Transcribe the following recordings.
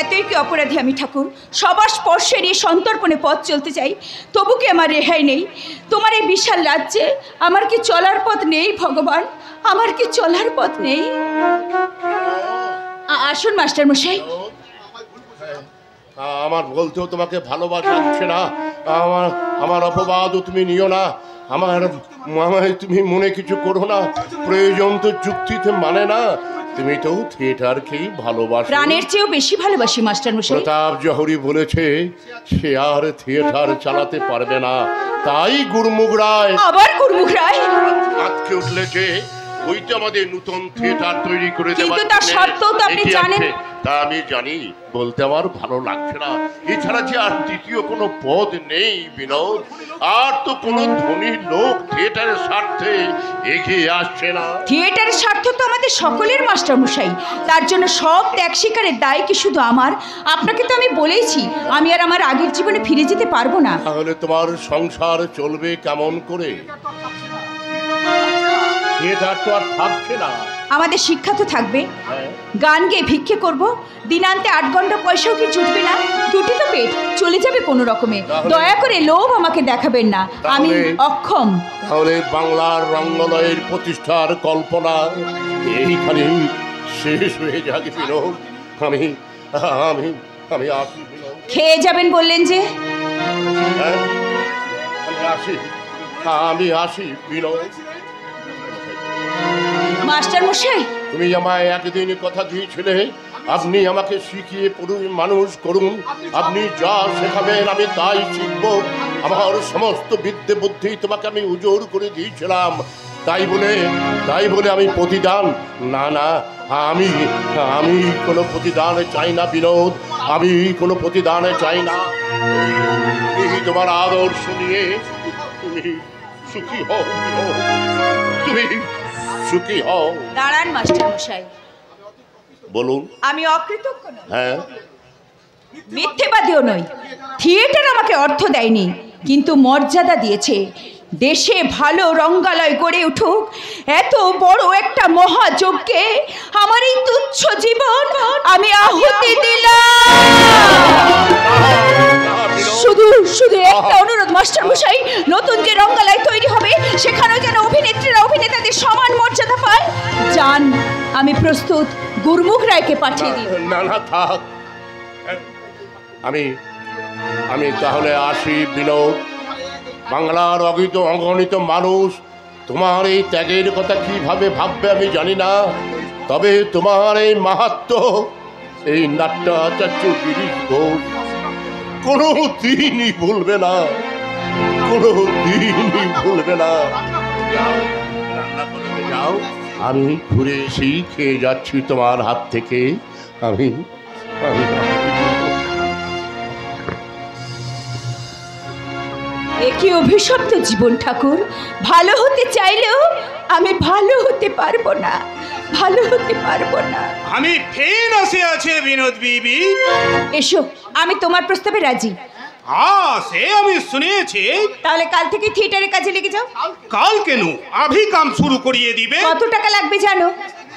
এতই কি অপরাধী আমি ঠাকুর? সবার স্পর্শে নিয়ে সন্তর্পণে পথ চলতে চাই, তবু কি আমার রেহাই নেই? তোমার এই বিশাল রাজ্যে আমার কি চলার পথ নেই ভগবান? আমার কি চলার পথ নেই? আসুন মাস্টার মশাই। আমার বলতেও তোমাকে ভালোবাসা হচ্ছে না, আমার অপবাদও তুমি নিও না, আমায় তুমি মনে কিছু করো না। প্রয়োজন তো যুক্তিতে মানে না। তুমি তো থিয়েটারকেই ভালোবাসো। প্রাণের চেয়েও বেশি ভালোবাসি মাস্টার মশাই। প্রতাপ জহরি বলেছে সে আর থিয়েটার চালাতে পারবে না, তাই গুরমুখ রায়। আবার গুরমুখ রায় আজকে উঠলে যে ওইটা আমাদের নতুন থিয়েটার তৈরি করে দেওয়া, কিন্তু তার শর্ত তো আপনি জানেন। তা আমি জানি, বলতে আমার ভালো লাগছে না। এছাড়া যে আর দ্বিতীয় কোনো পদ নেই বিনোদ, আর তো কোনো ধনী লোক থিয়েটারের স্বার্থে এগিয়ে আসছে না। থিয়েটারের স্বার্থ তো আমাদের সকলের মাস্টার মশাই, তার জন্য সব ত্যাগ স্বীকারের দায় কি শুধু আমার? আপনাকে তো আমি বলেইছি আমি আর আমার আগের জীবনে ফিরে যেতে পারবো না। তাহলে তোমার সংসার চলবে কেমন করে? থিয়েটার তো আর থাকছে না। আমাদের শিক্ষা তো থাকবে, গান গেয়ে ভিক্ষে করবো, দিনান্তে 8 ঘন্টা পয়সাও কি জুটবে না? দুটি তো পেট চলে যাবে কোনো রকমে। দয়া করে লোভ আমাকে দেখাবেন না, আমি অক্ষম। তাহলে বাংলার রঙ্গলয়ের প্রতিষ্ঠার কল্পনা এইখানে শেষ হয়ে যাবে বিনোদ। আমি আমি আমি আসি বিনোদ। খেয়ে যাবেন বললেন যে? আমি আসি বিনোদ। মাস্টার মশাই, তুমি আমায় একদিন কথা দিয়েছিলে আপনি আমাকে শিখিয়ে মানুষ করুন, আপনি যা শেখাবেন আমি তাই শিখব। আমার সমস্ত বিদ্যে বুদ্ধি তোমাকে আমি উজোর করে দিয়েছিলাম, তাই বলে আমি প্রতিদান না, আমি কোনো প্রতিদান চাই না বিনোদ, আমি কোনো প্রতিদান চাই না। এই তোমার আদর্শ নিয়ে তুমি সুখী হও বিনোদ, তুমি সুখী হও। দাঁড়ান মাস্টার মশাই। বলুন। আমি অকৃতজ্ঞ নই, হ্যাঁ, মিথ্যেবাদীও নই। থিয়েটার আমাকে অর্থ দেয়নি, কিন্তু মর্যাদা দিয়েছে। দেশে ভালো রঙ্গালয় গড়ে উঠুক, এত বড় একটা মহাযজ্ঞে আমার এই তুচ্ছ জীবন আমি আহুতি দিলাম। শুধু একটা অনুরোধ মাস্টার মশাই, নতুন যে রঙ্গালয় তৈরি হবে সেখানেও যেন অভিনেত্রীরা অভিনেতাদের সমান মর্যাদা পায়। যান, আমি প্রস্তুত, গুরমুখ রায়কে পাঠিয়ে দিন। না থাক, আমি তাহলে আসি বিনোদ। বাংলার অগণিত মানুষ তোমার এই ত্যাগের কথা কিভাবে ভাববে আমি জানি না, তবে তোমার এই মাহাত্ম্য এই নাট্যাচার্য গিরিশ ঘোষ কোনো দিনই ভুলবে না, কোনো দিনই ভুলবে না। যাও, আমি ঘুরে এসেই খেয়ে যাচ্ছি তোমার হাত থেকে। আমি একই অভিশপ্ত জীবন ঠাকুর। ভালো হতে চাইলেও আমি ভালো হতে পারবো না, ভালো হতে পারবো না। আমি ফের আসে আছে বিনোদ বিবি। এসো, আমি তোমার প্রস্তাবে রাজি। হ্যাঁ, সে আমি শুনেছি। তাহলে কাল থেকে থিয়েটারের কাজে লেগে যাও। কাল কেন, अभी काम शुरू करिए दिबे। কত টাকা লাগবে জানো?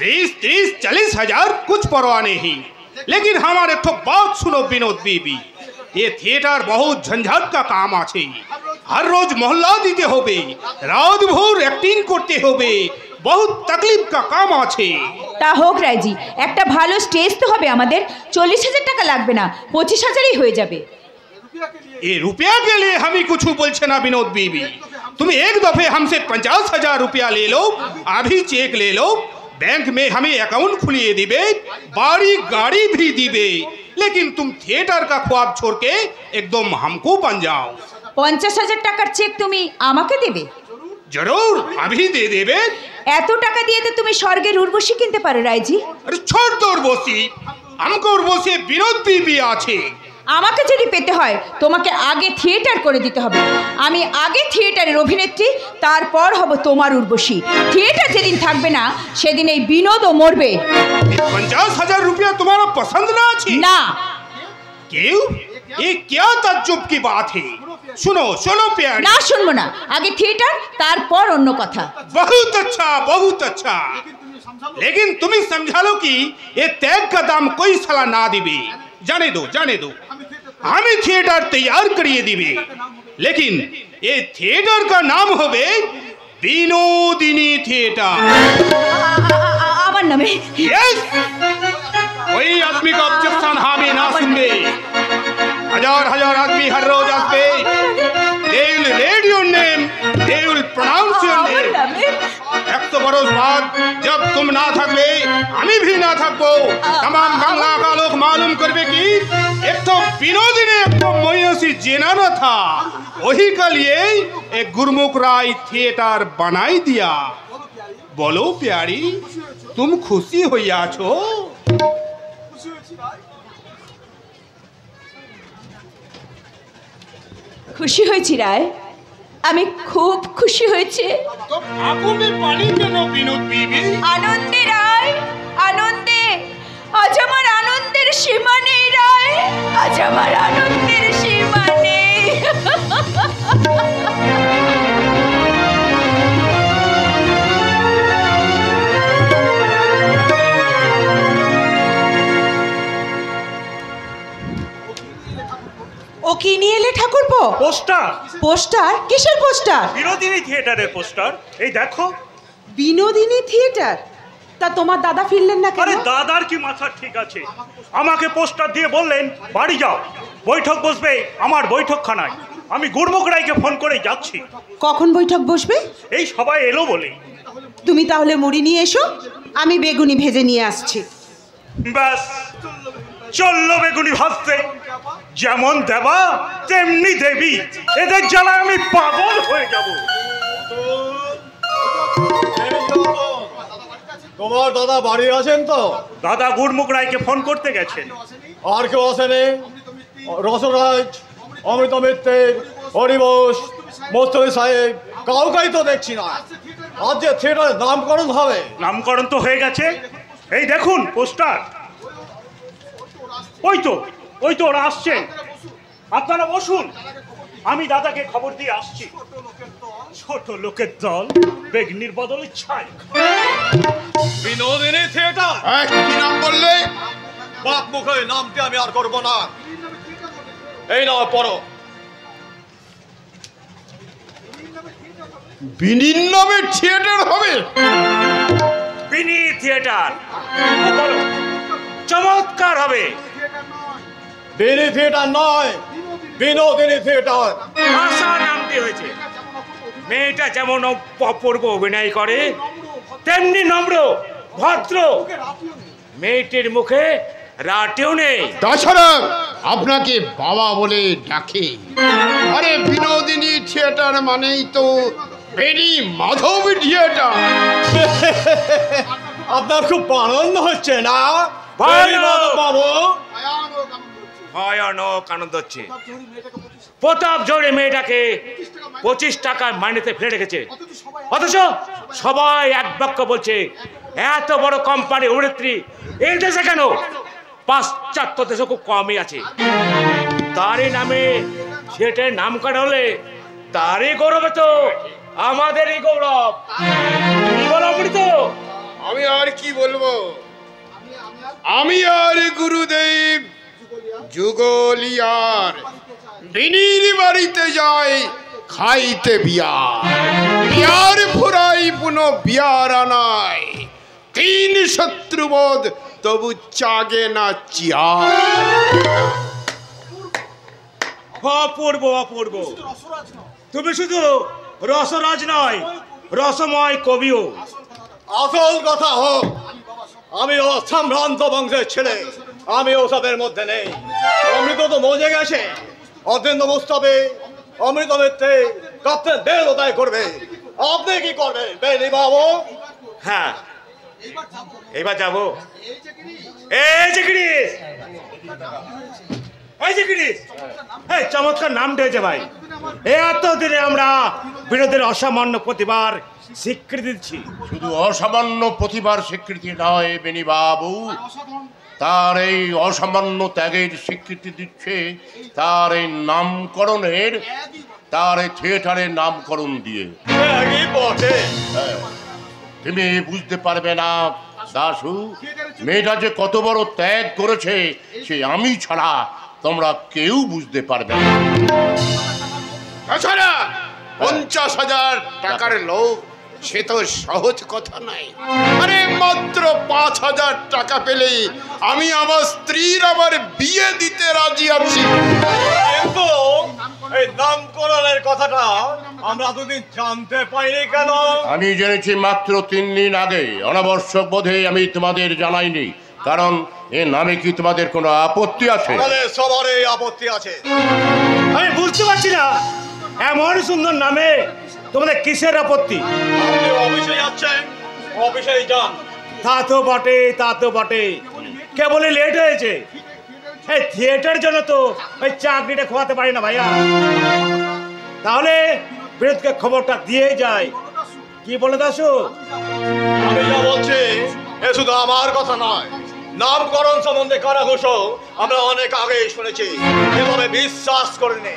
20, 30, 40 हजार कुछ परवाह नहीं। लेकिन हमारे तो बात सुनो विनोद बीबी, ये थिएटर बहुत झंझट का काम आछे। हर रोज मोहल्ला दीते होबे, रात भर एक्टिंग करते होबे, बहुत तकलीफ का काम आछे। তা হোক রায়জি, একটা ভালো স্টেজ তো হবে আমাদের। 40,000 টাকা লাগবে না, 25,000ই হয়ে যাবে। ये रुपया के लिए हम ही कुछ बोलछे ना विनोद बीबी। तुम एक दफे हमसे 50,000 रुपया ले लो, अभी चेक ले लो, बैंक में हमें अकाउंट खुलिए दिबे, बाड़ी गाड़ी भी दिबे। लेकिन तुम थिएटर का ख्वाब छोड़ के एकदम हमको बन जाओ। 50,000 টাকার চেক তুমি আমাকে দেবে? जरूर, अभी दे देबे। এত টাকা দিয়ে তো তুমি স্বর্গের উর্বশী কিনতে পারো রায়জি। अरे छोड़ दो उर्वशी, हमको उर्वशी विनोद बीबी आछे। আমাকে যদি পেতে হয় তোমাকে আগে থিয়েটার করে দিতে হবে। আমি আগে থিয়েটারের অভিনেত্রী, তারপর হব তোমার উর্বশী। থিয়েটার যেদিন থাকবে না সেদিন এই বিনোদও মরবে। 50,000 रुपया तुम्हारा पसंद ना अच्छी? না। क्यों? ये क्या ताज्जुब की बात है? सुनो सुनो प्यारी। না শুনবো না, আগে থিয়েটার তারপর অন্য কথা। बहुत अच्छा, बहुत अच्छा। लेकिन तुम ही समझा लो कि ये त्याग का दाम कोई साला ना दिबे। जाने दो हमें थिएटर तैयार करिए दिवे, लेकिन ये थिएटर का नाम होवे विनोदिनी थिएटर। আমার নামে? यस, कोई आदमी का ऑब्जेक्शन हमें ना सुनबे। हजार हजार आदमी हर रोज आसबे, they will read your name, they will pronounce your আমার name। নামে? 100 बरस बाद जब तुम ना थकबे हमें भी ना थकबो, तमाम बांग्ला का लोग मालूम करबे कि एक तो विनोदी ने एक तो मयूसी जेना था, वही के लिए एक गुरमुख राय थिएटर बनाई दिया। बोलो प्यारी, तुम खुशी होइया छो? খুশি হয়েছি রায়, আমি খুব খুশি হয়েছি। तो आंखों में पानी क्यों विनोद बीबी? আনন্দে রায়, আনন্দে। আজ আমার আনন্দের সীমা নেই রায়, আজ আমার আনন্দের সীমা নেই। ও কি নিয়ে এলে ঠাকুরপো? Poster, poster? কিসের পোস্টার? বিনোদিনী থিয়েটারের পোস্টার। এই দেখো। বিনোদিনী থিয়েটার? তা তোমার দাদা ফিরলেন না কেন? আরে দাদার কি মাথা ঠিক আছে? আমাকে পোস্টার দিয়ে বললেন বাড়ি যাও, বৈঠক বসবে আমার বৈঠকখানায়। আমি গুরমুখ রায়কে ফোন করে যাচ্ছি। কখন বৈঠক বসবে? এই সবাই এলো বলে। তুমি তাহলে মুড়ি নিয়ে এসো, আমি বেগুনি ভেজে নিয়ে আসছি। ব্যাস, চললো বেগুনি ভাজতে। যেমন দেবা তেমনি দেবী, এদের জ্বালায় আমি পাগল হয়ে যাব। তোমার দাদা বাড়ি আছেন তো? দাদা গুরমুখ রায়কে ফোন করতে গেছেন। আর কেউ আসেনি? রসরাজ, অমৃত মিত্র, হরিবোস, মোস্তফি সাহেব, কাউকেই তো দেখছি না। আজ যে থিয়েটারের নামকরণ হবে। নামকরণ তো হয়ে গেছে, এই দেখুন পোস্টার। ওই তো ওরা আসছেন। আপনারা বসুন, আমি দাদাকে খবর দিয়ে আসছি। ছোট লোকের দল বেগনির বদলে ছাই। বিনোদিনী থিয়েটার? কি নাম বললে? বাপ মুখে নামটি আমি আর করবো না। এই নাও পড়ো। বিনির নামে থিয়েটার হবে? বিনি থিয়েটার বলো, চমৎকার হবে। বিনি থিয়েটার নয়, বিনোদিনী থিয়েটার। আশা নামটি হয়েছে। মেয়েটা যেমন অপূর্ব অভিনয় করে, তেমনি নম্র ভদ্র। মেয়েটির মুখে রাটেও নেই। তাছাড়া আপনাকে বাবা বলে ডাকে। আরে বিনোদিনী থিয়েটার মানেই তো বেনি মাধব থিয়েটার। আপনার খুব আনন্দ হচ্ছে না বাবু? ভয়ানক আনন্দ হচ্ছে। প্রতাপ জোরে মেয়েটাকে 25 টাকার মাইনেতে ফেলে রেখেছে, অথচ সবাই এক বাক্য বলছে এত বড় কোম্পানি অভিনেত্রী এই দেশে কেন? পাশ্চাত্য দেশে খুব কমই আছে। তারই নামে সেটার নাম কাটা হলে তারই গৌরব, তো আমাদেরই গৌরব। তুমি বলো অমৃত। আমি আর কি বলবো? আমি আর গুরুদেব যুগলিয়ার বিনির বাড়িতে যাই খাইতে বিয়ার ফুরাই পুনঃ বিয়ার আনায়। 3 শত্রুবোধ তবু চাগে না চিয়ার। অপূর্ব অপূর্ব। তুমি শুধু রসরাজ নয়, রসময় কবিও। আসল কথা হোক, আমি ও সম্ভ্রান্ত বংশের ছেলে, আমি ওসবের মধ্যে নেই। অমৃত তো মজে গেছে। অত্যন্ত মুস্তাফে, অমৃত মিত্রে কাপ্তেন বেল ওটাই করবে। আপনি কি করবেন বেলি বাবু? হ্যাঁ, এবার যাবো। এই যে গিরিশ, ওই যে গিরিশ, এই চমৎকার নাম দিয়েছে ভাই। এতদিনে আমরা বিরোধীর অসামান্য প্রতিবার স্বীকৃতি দিচ্ছি। শুধু অসামান্য প্রতিবার স্বীকৃতি নয় বেনি বাবু, তার এই অসামান্য ত্যাগের স্বীকৃতি দিচ্ছে তার এই নামকরণের, তার এই থিয়েটারের নামকরণ দিয়ে। তুমি বুঝতে পারবে না দাশু, মেয়েটা যে কত বড় ত্যাগ করেছে সে আমি ছাড়া তোমরা কেউ বুঝতে পারবে না। তাছাড়া 50,000 টাকার লোক সে তো সহজ কথা নাই। আরে মাত্র 5,000 টাকা পেলেই আমি আমার স্ত্রীর আবার বিয়ে দিতে রাজি আছি। কিন্তু এই নামকরণের কথাটা আমরা এতদিন জানতে পাইনি কেন? আমি জেনেছি মাত্র 3 দিন আগে। অনাবশ্যক বোধে আমি তোমাদের জানাইনি, কারণ এ নামে কি তোমাদের কোনো আপত্তি আছে? আমাদের সবারই আপত্তি আছে। আমি বুঝতে পারছি না এমন সুন্দর নামে তোমাদের কিসের আপত্তি? আপনি অফিসে যাচ্ছেন, অফিসেই যান। তা তো বটে, তা তো বটে, কেবলই লেট হয়েছে। এই থিয়েটার জন্য তো ওই চাকরিটা খোয়াতে পারি না ভাইয়া। তাহলে বিরোধকে খবরটা দিয়ে যায়। কি বলে দাসু? আমি যা বলছি এ শুধু আমার কথা নয়, নামকরণ সম্বন্ধে কারাঘোষ আমরা অনেক আগেই শুনেছি, এভাবে বিশ্বাস করিনি।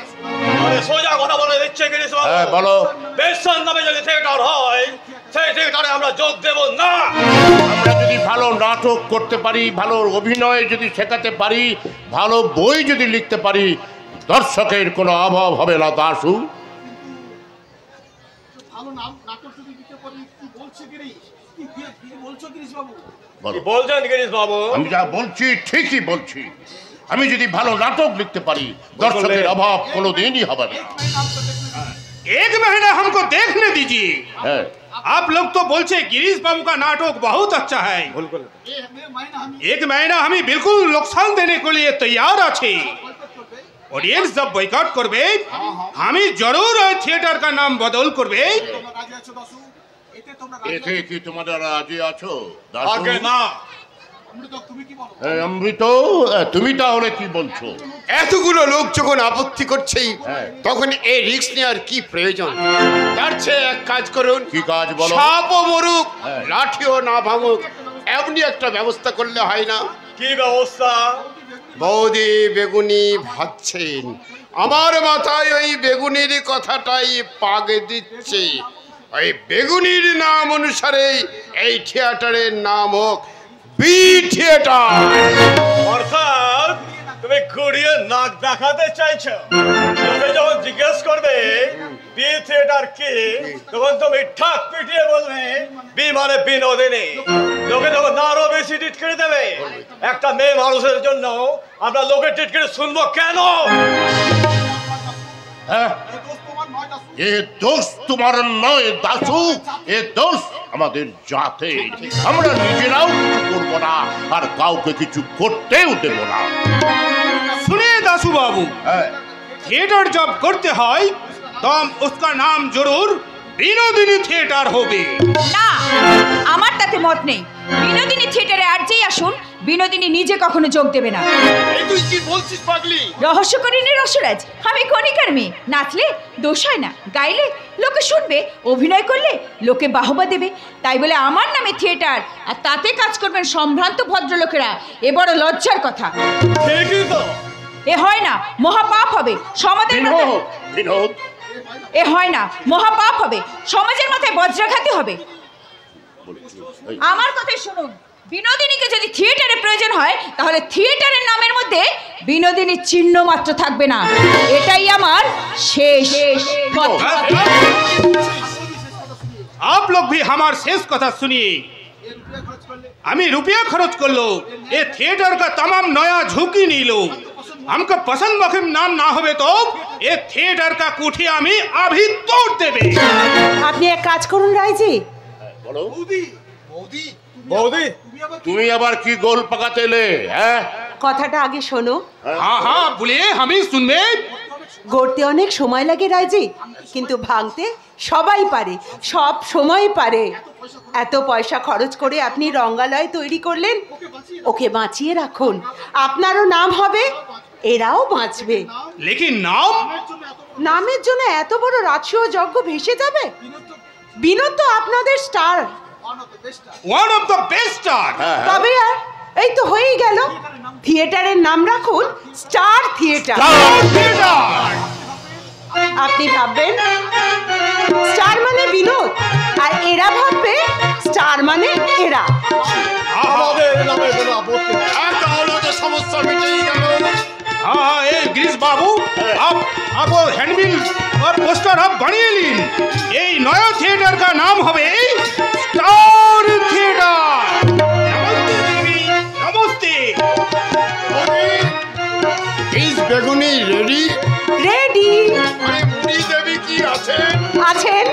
আমি সোজা কথা বলে দিচ্ছে গিরিশ বাবু। হ্যাঁ, বলো। বেশন নামে যদি থিয়েটার হয় সেই থিয়েটারে আমরা যোগ দেব না। আমরা যদি ভালো নাটক করতে পারি, ভালো অভিনয় যদি শেখাতে পারি, ভালো বই যদি লিখতে পারি, দর্শকের কোনো অভাব হবে না দাশু। বলো। বলছেন গিরিশ বাবু? আমি যা বলছি ঠিকই বলছি। আমি যদি ভালো নাটক লিখতে পারি, দর্শকের অভাব কোনোদিনই হবে না। एक महीना हमको देखने दीजिए। হ্যাঁ, आप लोग तो बोलते गिरीश बाबू का नाटक बहुत अच्छा है। एक महीना हमें बिल्कुल नुकसान देने के लिए तैयार আছে। ऑडियंस जब बॉयकॉट করবে, আমি জরুর ওই থিয়েটার का नाम বদল করবে। এতে কি তোমরা রাজি আছো আগে দাশু? না। অমৃত, তুমি তাহলে কি বলছো? এতগুলো লোক যখন আপত্তি করছেই হ্যাঁ। তখন এই রিস্ক নেওয়ার কি প্রয়োজন? তার চেয়ে এক কাজ করুন, কি কাজ বলো? সাপও মরুক, হ্যাঁ। লাঠিও না ভাঙুক, এমনি একটা ব্যবস্থা করলে হয় না? কি ব্যবস্থা? বৌদি বেগুনি ভাবছেন, আমার মাথায় ওই বেগুনির কথাটাই পাগ দিচ্ছে। ওই বেগুনির নাম অনুসারে এই থিয়েটারের নাম হোক বি থিয়েটার। অর্থাৎ তুমি ঘুরিয়ে নাক দেখাতে চাইছো? তুমি যখন জিজ্ঞেস করবে বি থিয়েটার কি, তখন তুমি ঠাক পিটিয়ে বলবে বি মানে বিনোদিনী। লোকে যখন আরো বেশি টিটকিরি দেবে। একটা মেয়ে মানুষের জন্য আমরা লোকের টিটকিরি শুনবো কেন? হ্যাঁ, এ দোষ তোমার নয় দাশু, এ দোষ আমাদের জাতের। আমরা নিজেরাও কিছু করবো না, আর কাউকে কিছু করতেও দেব না। सुनिए दासू बाबू, হ্যাঁ, थिएटर जब करते হয় तब उसका नाम जरूर বিনোদিনী থিয়েটার হবে। না, আমার তাতে মত নেই। বিনোদিনী থিয়েটারে আর যেই আসুন, বিনোদিনী নিজে কখনো যোগ দেবে না। এই তুই কি বলছিস পাগলি? রহস্য করিনি রসরাজ, আমি কণিকার মেয়ে। নাচলে দোষ হয় না, গাইলে লোকে শুনবে, অভিনয় করলে লোকে বাহবা দেবে। তাই বলে আমার নামে থিয়েটার আর তাতে কাজ করবেন সম্ভ্রান্ত ভদ্রলোকেরা, এ বড় লজ্জার কথা। ঠিকই তো। এ হয় না, মহাপাপ হবে সমাজের মাথায়। বিনোদ, বিনোদ, এ হয় না, মহাপাপ হবে সমাজের মাথায় বজ্রাঘাতই হবে। আমার কথাই শুনুন, বিনোদিনীকে যদি থিয়েটারে প্রয়োজন হয়, তাহলে থিয়েটারের নামের মধ্যে বিনোদিনীর চিহ্ন মাত্র থাকবে না। এটাই আমার শেষ কথা। आप लोग भी हमारे शेष कथा सुनिए। हमें रुपया खर्च कर लो, ये थिएटर का तमाम नया झुकी नहीं लो। हमको पसंद मखिम नाम ना होवे तो ये थिएटर का कुठी हमें अभी तोड़ देवे। আপনি এক কাজ করুন রায়জি। বলো। বৌদি তুমি আবার কি গোল পাকাতে এলে? হ্যাঁ, কথাটা আগে শোনো। हाँ हाँ बोलिए, हमें सुनबे। গড়তে অনেক সময় লাগে রায়জি, কিন্তু ভাঙতে সবাই পারে, সব সময় পারে। এত পয়সা খরচ করে আপনি রঙ্গালয় তৈরি করলেন, ওকে বাঁচিয়ে রাখুন। আপনারও নাম হবে, এরাও বাঁচবে। लेकिन नाम নামের জন্য এত বড় রাজসূয় যজ্ঞ ভেসে যাবে? বিনোদ তো আপনাদের star. One of the best star. তবে আর এই তো হয়েই গেল। থিয়েটারের নাম রাখুন স্টার থিয়েটার। আপনি ভাববেন স্টার মানে বিনোদ, আর এরা ভাববে স্টার মানে এরা। আমাদের নামে কোনো আপত্তি নেই। তাহলে তো সমস্যা মিটেই গেল। हाँ ये गिरीश बाबू आप वो हैंडबिल और पोस्टर आप बनिए लीन। ये नया थिएटर का नाम हवे स्टार थिएटर। नमस्ते देवी, नमस्ते। ইস বেগুনি রেডি? রেডি আরে বুড়ি দেবী কি আছেন? আছেন?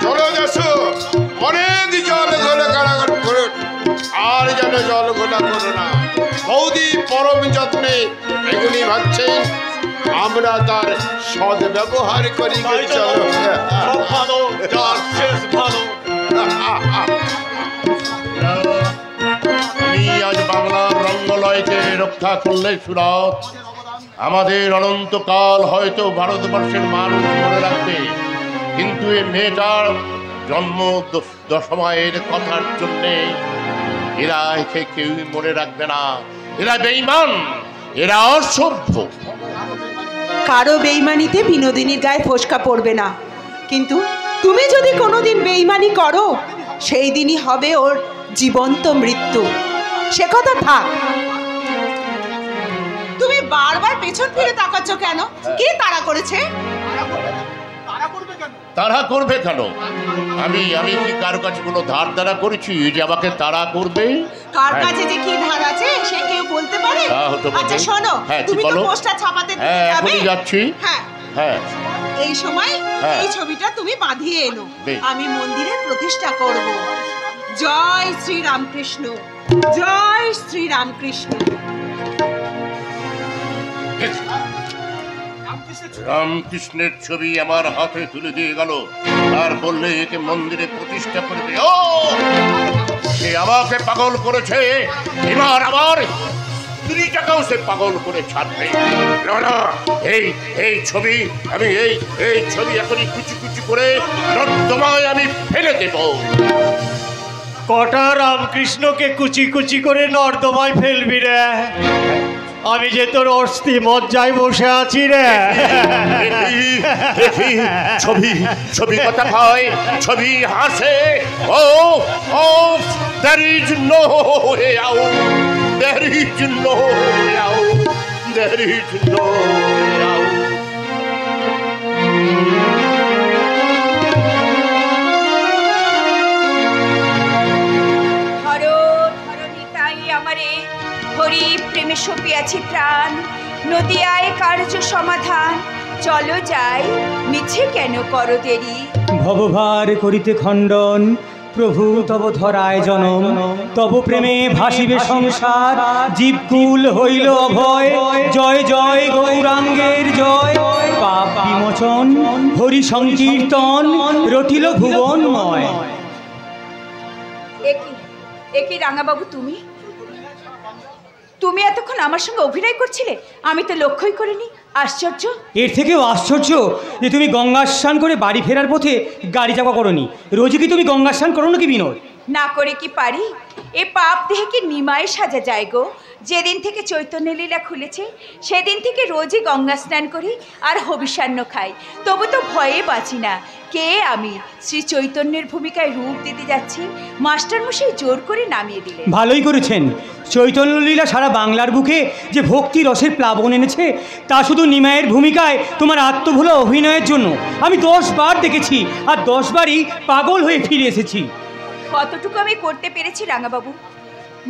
চলো যাসো, অনেক জল ঘোলা কারাগার করো, আর যেন জল ঘোলা করো না। বৌদি পরম যত্নে বেগুনি ভাবছেন, আমরা তার সদ ব্যবহার করি। চলো, সব ভালো, যার শেষ ভালো। তুমি আজ বাংলার রঙ্গলয়কে রক্ষা করলে সুরত, আমাদের অনন্তকাল হয়তো ভারতবর্ষের মানুষ মনে রাখবে, কিন্তু এই মেয়েটার জন্ম দশমায়ের কথার জন্যে এরা একে কেউই মনে রাখবে না। এরা বেঈমান, এরা অসভ্য। কারো বেইমানিতে বিনোদিনীর গায়ে ফোসকা পড়বে না, কিন্তু তুমি যদি কোনোদিন বেইমানি করো সেই দিনই হবে ওর জীবন্ত মৃত্যু। সে কথা থাক। তুমি বারবার পেছন ফিরে তাকাচ্ছ কেন? কে তাড়া করেছে? তারা করবে কেন? আমি কি কারো কাছে কোনো ধার দ্বারা করেছি যে আমাকে তারা করবে? কার কাছে যে কি ধার আছে সে কেউ বলতে পারে? আচ্ছা শোনো, তুমি তো পোস্টার ছাপাতে দিতে যাবে। এখনই যাচ্ছি। হ্যাঁ, এই সময় এই ছবিটা তুমি বাঁধিয়ে এনো, আমি মন্দিরে প্রতিষ্ঠা করব। জয় শ্রী রামকৃষ্ণ, জয় শ্রী রামকৃষ্ণ। রামকৃষ্ণের ছবি আমার হাতে তুলে দিয়ে গেল আর বললে একে মন্দিরে প্রতিষ্ঠা করবে। ও সে আমাকে পাগল করেছে, এবার আবার স্ত্রীটাকেও সে পাগল করে ছাড়বে। না, এই ছবি আমি এই ছবি এখনই কুচি কুচি করে নর্দমায় আমি ফেলে দেব। কটা রামকৃষ্ণকে কুচি কুচি করে নর্দমায় ফেলবি রে? আমি যে তোর অস্থি মজ্জায় বসে আছি রে। ছবি কথা হয়, ছবি হাসে। ও there is no way out, there is no way out, there is no way out. Hari প্রেমে সপিয়াছি প্রাণ, নদিয়ায় কার্য সমাধান। চলো যাই, মিছে কেন করো দেরি? ভবভার করিতে খণ্ডন, প্রভু তব ধরায় জনম। তব প্রেমে ভাসিবে সংসার, জীবকুল হইল অভয়। জয় জয় গৌরাঙ্গের জয়, পাপ বিমোচন হরি সংকীর্তন, রটিল ভুবনময়। একই রাঙাবাবু, তুমি এতক্ষণ আমার সঙ্গে অভিনয় করছিলে? আমি তো লক্ষ্যই করিনি। আশ্চর্য। এর থেকেও আশ্চর্য যে তুমি গঙ্গা স্নান করে বাড়ি ফেরার পথে গাড়ি চাপা করোনি। রোজই কি তুমি গঙ্গা স্নান করো নাকি বিনোদ? না করে কি পারি? এ পাপ দেহে কি নিমায় সাজা যায় গো? যেদিন থেকে চৈতন্য লীলা খুলেছে সেদিন থেকে রোজই গঙ্গা স্নান করি আর হবিষান্ন খাই, তবু তো ভয়ে বাঁচি না। কে আমি? শ্রী চৈতন্যের ভূমিকায় রূপ দিতে যাচ্ছি, মাস্টারমশাই জোর করে নামিয়ে দিলেন। ভালোই করেছেন। চৈতন্য লীলা সারা বাংলার বুকে যে ভক্তি রসের প্লাবন এনেছে, তা শুধু নিমায়ের ভূমিকায় তোমার আত্মভোলা অভিনয়ের জন্য আমি 10 বার দেখেছি, আর 10 বারই পাগল হয়ে ফিরে এসেছি। কতটুকু আমি করতে পেরেছি রাঙাবাবু?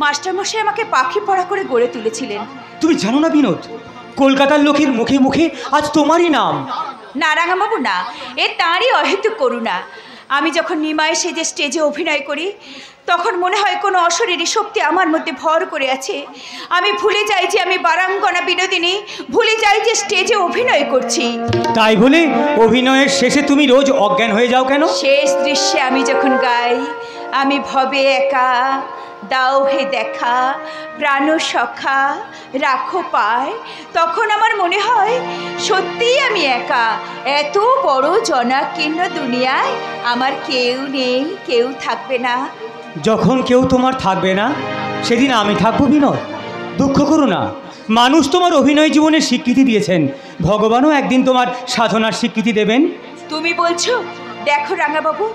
মাস্টারমশাই আমাকে পাখি পড়া করে গড়ে তুলেছিলেন। তুমি জানো না বিনোদ, কলকাতার লোকের মুখে মুখে আজ তোমারই নাম। না রাঙাবাবু না, এ তাঁরই অহেতুক করুণা। আমি যখন নিমায় সেজে স্টেজে অভিনয় করি তখন মনে হয় কোনো অশরীরী শক্তি আমার মধ্যে ভর করে আছে। আমি ভুলে যাই যে আমি বারাঙ্গনা বিনোদিনী, ভুলে যাই যে স্টেজে অভিনয় করছি। তাই বলে অভিনয়ের শেষে তুমি রোজ অজ্ঞান হয়ে যাও কেন? শেষ দৃশ্যে আমি যখন গাই, আমি ভবে একা, দাও হে দেখা, প্রাণ সখা রাখো পায়, তখন আমার মনে হয় সত্যিই আমি একা। এত বড় জনাকীর্ণ দুনিয়ায় আমার কেউ নেই, কেউ থাকবে না। যখন কেউ তোমার থাকবে না সেদিন আমি থাকবো বিনোদ। দুঃখ করো না, মানুষ তোমার অভিনয় জীবনের স্বীকৃতি দিয়েছেন, ভগবানও একদিন তোমার সাধনার স্বীকৃতি দেবেন। তুমি বলছো? দেখো রাঙাবাবু,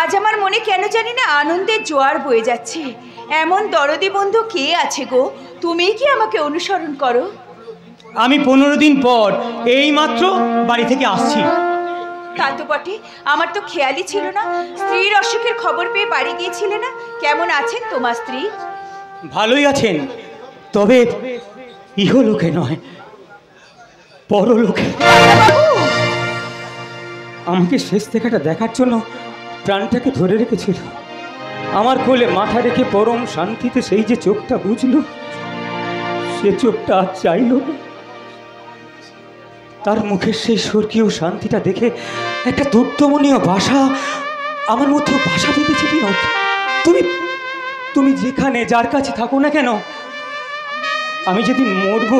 আজ আমার মনে কেন জানি না আনন্দের জোয়ার বয়ে যাচ্ছে। এমন দরদি বন্ধু কে আছে গো, তুমি কি আমাকে অনুসরণ করো? আমি 15 দিন পর এই মাত্র বাড়ি থেকে আসছি। তা তো বটে, আমার তো খেয়ালই ছিল না। স্ত্রীর অসুখের খবর পেয়ে বাড়ি গিয়েছিলে না? কেমন আছেন তোমার স্ত্রী? ভালোই আছেন, তবে ইহলোকে নয়, পরলোকে। আমাকে শেষ দেখাটা দেখার জন্য প্রাণটাকে ধরে রেখেছিল। আমার কোলে মাথা রেখে পরম শান্তিতে সেই যে চোখটা বুঝলো, সে চোখটা আর চাইল না। তার মুখের সেই স্বর্গীয় শান্তিটা দেখে একটা দুর্দমনীয় বাসা আমার মধ্যে বাসা বেঁধেছে। বিনোদ, তুমি যেখানে যার কাছে থাকো না কেন, আমি যেদিন মরব,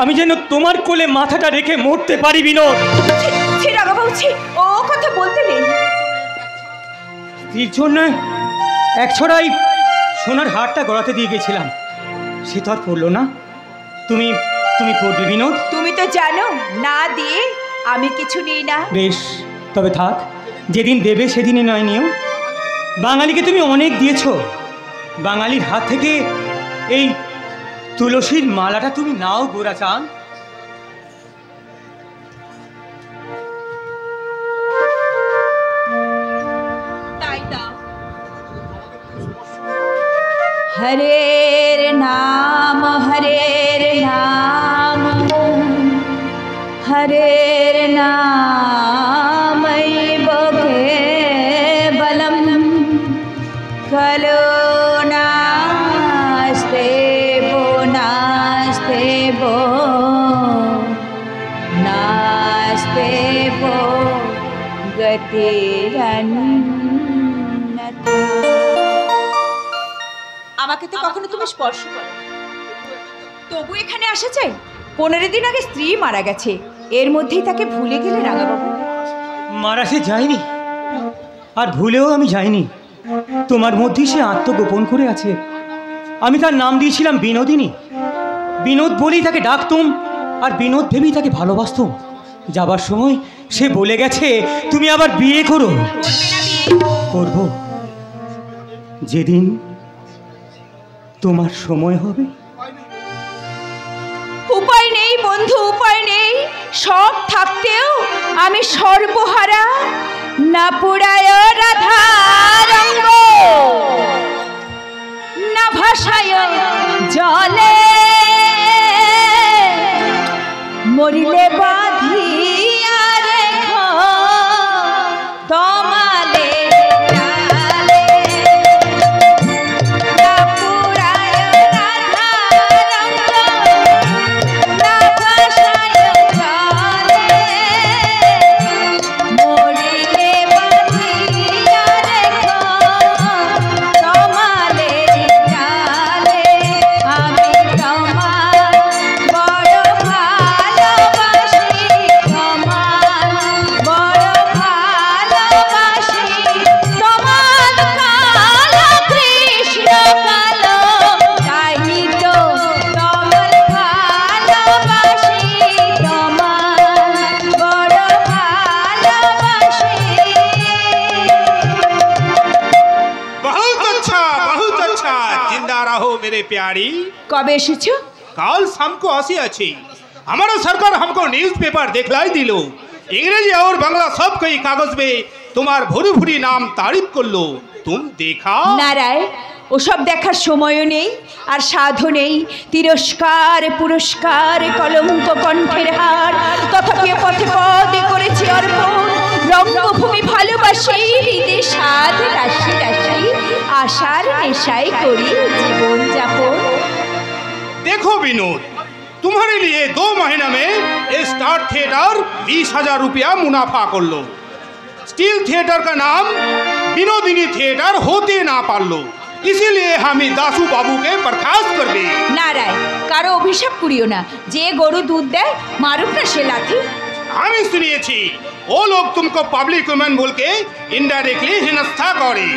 আমি যেন তোমার কোলে মাথাটা রেখে মরতে পারি। বিনোদ, ও কথা বলতে নেই। স্ত্রীর জন্য এক ছড়াই সোনার হারটা গড়াতে দিয়ে গেছিলাম, সে তো আর পড়লো না। তুমি পড়বে বিনোদ? তুমি তো জানো না দিয়ে আমি কিছু নিই না। বেশ, তবে থাক, যেদিন দেবে সেদিনই নয় নিও। বাঙালিকে তুমি অনেক দিয়েছ, বাঙালির হাত থেকে এই তুলসীর মালাটা তুমি নাও গোরা চাঁদ। হরের নাম হরের নাম হরের নাম কেবলম কলো নাস্তে বো নাস্তে বো নাস্তে বো গতিরন্নতা। আমাকে তো কখনো তুমি স্পর্শ করো, তবু এখানে এসেছে। 15 দিন আগে স্ত্রী মারা গেছে, এর মধ্যেই তাকে ভুলে গেলে রাঙাবাবু? মারা সে যায়নি, আর ভুলেও আমি যাইনি। তোমার মধ্যেই সে আত্মগোপন করে আছে। আমি তার নাম দিয়েছিলাম বিনোদিনী। বিনোদ বলেই তাকে ডাকতুম, আর বিনোদ ভেবেই তাকে ভালোবাসতুম। যাবার সময় সে বলে গেছে তুমি আবার বিয়ে করো। করব যেদিন তোমার সময় হবে। উপায় নেই বন্ধু, উপায় নেই। সব থাকতেও আমি সর্বহারা। না পুরায় রাধা রঙ্গ, না ভাষায় জলে, মরিলে বাঁধিয়া রেখো তমালে। কবে এসেছো? কাল शाम को আসি আছি। हमारा सरकार हमको न्यूज़पेपर दिखलाई दिलो, इंग्रेजी और बांग्ला सब कई कागज में তোমার ভুরি ভুরি নাম তারিফ করলো। तुम देखा? নারায়, ওসব দেখার সময়ও নেই আর সাধও নেই। তিরস্কার পুরস্কার কলঙ্ক কণ্ঠের হার, তথাপি পথে পদে করেছি অর্পণ। রঙ্গভূমি ভালোবাসি, হৃদে সাধ রাশি রাশি, আশার নেশায় করি জীবন যাপন। देखो विनोद, तुम्हारे लिए 2 महीना में स्टार थिएटर 20,000 रुपया मुनाफा कर लो। स्टील थिएटर का नाम विनोदिनी थिएटर होते ना पार लो, इसीलिए हम दासू बाबू के बर्खास्त कर दे। नाराय, कारो अभिशाप करियो ना, जे गरु दूध दे मारुक ना से लाठी। আমি শুনিয়েছি वो लोग तुमको पब्लिक वुमेन बोल के इनडायरेक्टली हिनस्था करे।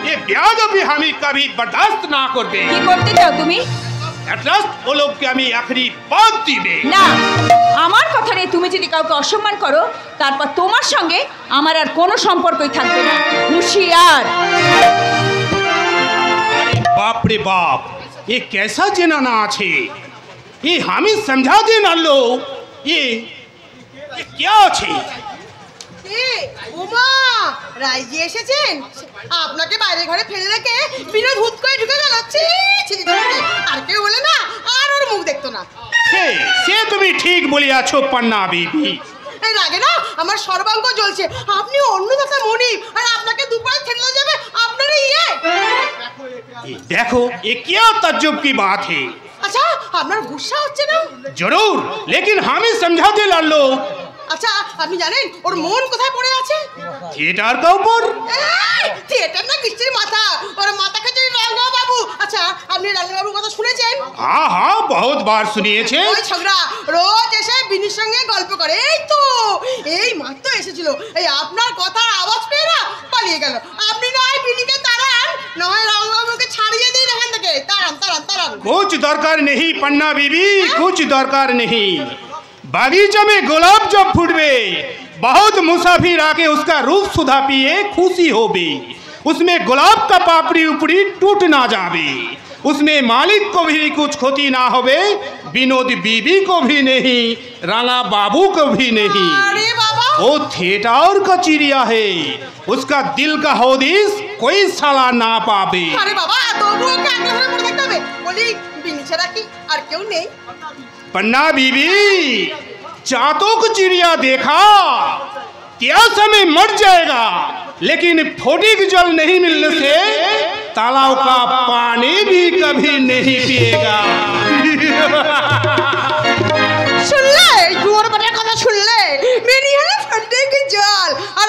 ये बेअदबी हम कभी बर्दाश्त ना करबे। কি করতে চাও তুমি? एट लास्ट वो लोग के আমি आखिरी बात দিবে না। আমার কথা নিয়ে তুমি যদি কাউকে অসম্মান করো, তারপর তোমার সঙ্গে আমার আর কোনো সম্পর্কই থাকবে না। হুঁশিয়ার। बाप रे बाप, ये कैसा जनाना আছে? ये हमें समझा दे ना लो, ये क्या আছে? ওমা, রাইজি এসেছেন? আপনাকে বাইরে ঘরে ফেলে রেখে বিনোদ হুট করে ঢুকে গেল। আর কেউ বলে না, আর ওর মুখ দেখতো না। সে তুমি ঠিক বলিয়াছো পান্না বিবি। লাগে না, আমার সর্বাঙ্গ জ্বলছে। আপনি অন্নদাতা মনিব, আর আপনাকে দুপায়ে ঠেলে যাবে আপনার ইয়ে। देखो ये क्या ताज्जुब की बात है। আচ্ছা, আপনার গুসা হচ্ছে না? जरूर, लेकिन हमें समझा दे लालो। আচ্ছা, আপনি জানেন ওর মন কোথায় পড়ে আছে? थिएटर का ऊपर। থিয়েটার না, কিস্তির মাথা। ওর মাথা খেতে রাঙ্গা বাবু। আচ্ছা, আপনি রাঙ্গা বাবুর কথা শুনেছেন? हाँ हाँ, बहुत बार सुनिए छे। ওই ছোকরা রোজ এসে বিনির সঙ্গে গল্প করে। এই তো এই মাত্র এসেছিল, এই আপনার কথার আওয়াজ পেয়ে না পালিয়ে গেল। আপনি নয় বিনিকে তাড়ান, নয় রাঙ্গা বাবুকে ছাড়িয়ে দিন এখান থেকে। তাড়ান তাড়ান তাড়ান। कुछ दरकार नहीं पन्ना बीबी, कुछ दरकार नहीं। बागीचा में गुलाब जब फूटवे, बहुत मुसाफिर आके उसका रूप सुधा पिए खुशी होबे। उसमें गुलाब का पापड़ी उपड़ी टूट ना जावे, उसमें मालिक को भी कुछ क्षति ना होवे, विनोद बीबी को भी नहीं, राणा बाबू को भी नहीं। अरे बाबा, वो थिएटर का चिड़िया है, उसका दिल का हौदिस कोई साला ना पावे। अरे बाबा, তবুও কি আগে ধরে পড়ে থাকতে হবে? বলি বিনি ছাড়া কি আর কেউ নেই? पन्ना बीबी, चातों को चिड़िया देखा, क्या समय मर जाएगा, लेकिन फोटिक जल नहीं मिलने से तालाब का पानी भी कभी नहीं पिएगा। শুনলে, জোর বাটার কথা শুনলে? বেরিয়ে হলো ফটিক জল, আর